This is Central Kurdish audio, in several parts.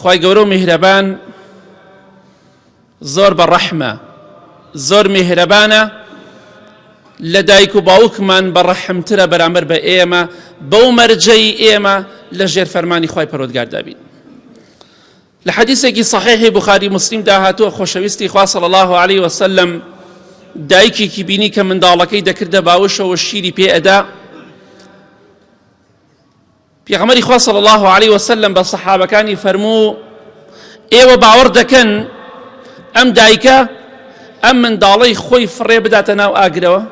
خوای گەورە و میهرەبان زۆر بەڕەحمە، زۆر میهرەبانە، لە دایک و باوکمان بەڕەحمترە بەرامبەر بە ئێمە، بەو مەرجەی ئێمە لە ژێر فەرمانی خوای پەروەردگاردا بین. لە حەدیثێکی صحیحی بوخاری مسلم داهاتووە خۆشەویستی خوا صلی الله عليه وسلم دایکێکی بینی کە منداڵەکەی دەکردە باوشەوە شیری پێ ئەدا. پێغەمبەری خوا صلی الله عليه وسلم بە سەحابەکانی فەرموو ئێوە باوەڕ دەکەن ئەم دایکە ئەم منداڵەی خۆی فڕێ بداتە ناو ئاگرەوە؟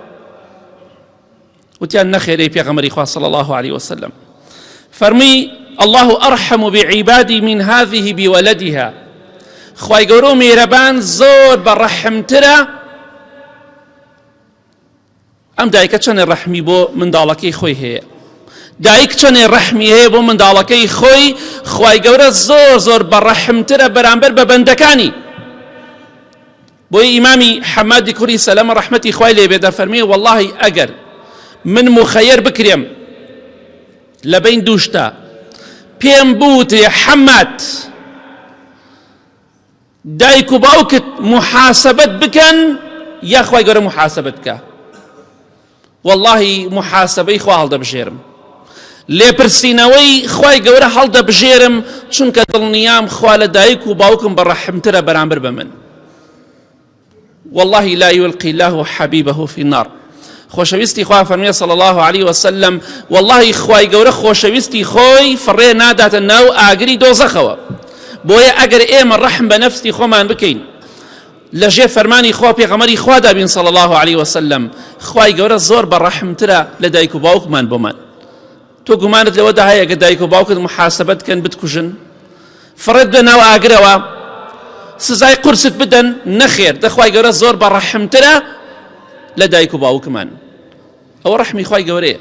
وتیان نەخێرەی پێغەمبەری خوا صلی الله عليه وسلم فەرمی الله أرحم بعبادي من هذه بولدها. خوای گەورە و میهرەبان زۆر بەڕەحمترە. ئەم دایکە چەندێ ڕەحمی بۆ منداڵەکەی خۆی هەیە، دایک چەندێ ڕەحمی هەیە بۆ منداڵەکەی خۆی، خوای گەورە زۆر زۆر بەڕەحمترە بەرامبەر بە بەندەکانی. بۆی ئیمامی حەمادی کوڕی سەلەمە ڕەحمەتی خوای لێبێ دەفەرمێ وەڵڵاهی ئەگەر من مخەیەر بکرێم لە بین دووشتا پێم بووتێ حەماد دایک و باوکت محاسبەت بکەن یا خوای گەورە محاسبەت بکە، وەڵڵاهی محاسبەی خوا هەڵدەبژێرم، لێپرسینەوەی خوای گەورە هەڵدەبژێرم، چونکە دڵنیام خوا لە دایک و باوکم بەڕەحمترە بەرامبەر بە من. والله لا يلقي الله حبيبه في النار. خوشويستي خوا فرمي صلى الله عليه وسلم والله خواي گەورە خوشويستي خوي فڕێ ناداتە ناو ئاگری دۆزەخەوە. بۆیە ئەگەر ئێمە ڕەحم بە نەفسی خۆمان بکەین لە ژێر فەرمانی خوا پێغەمبەری خوا دابین صلى الله عليه وسلم، خواي گەورە زۆر بەڕەحمترە لە دایک و باوکمان بۆمان. تۆ گومانت لەوەدا هەیە گە دایک و باوکت محاسبەت بکەن بتکوژن، فڕێت بە ناو ئاگرەوە، سزای قورست بدەن؟ نەخێر، دەخوای گەورە زۆر بەڕەحمترە لە دایک و باوکمان. ئەوە ڕەحمی خوای گەورەیە.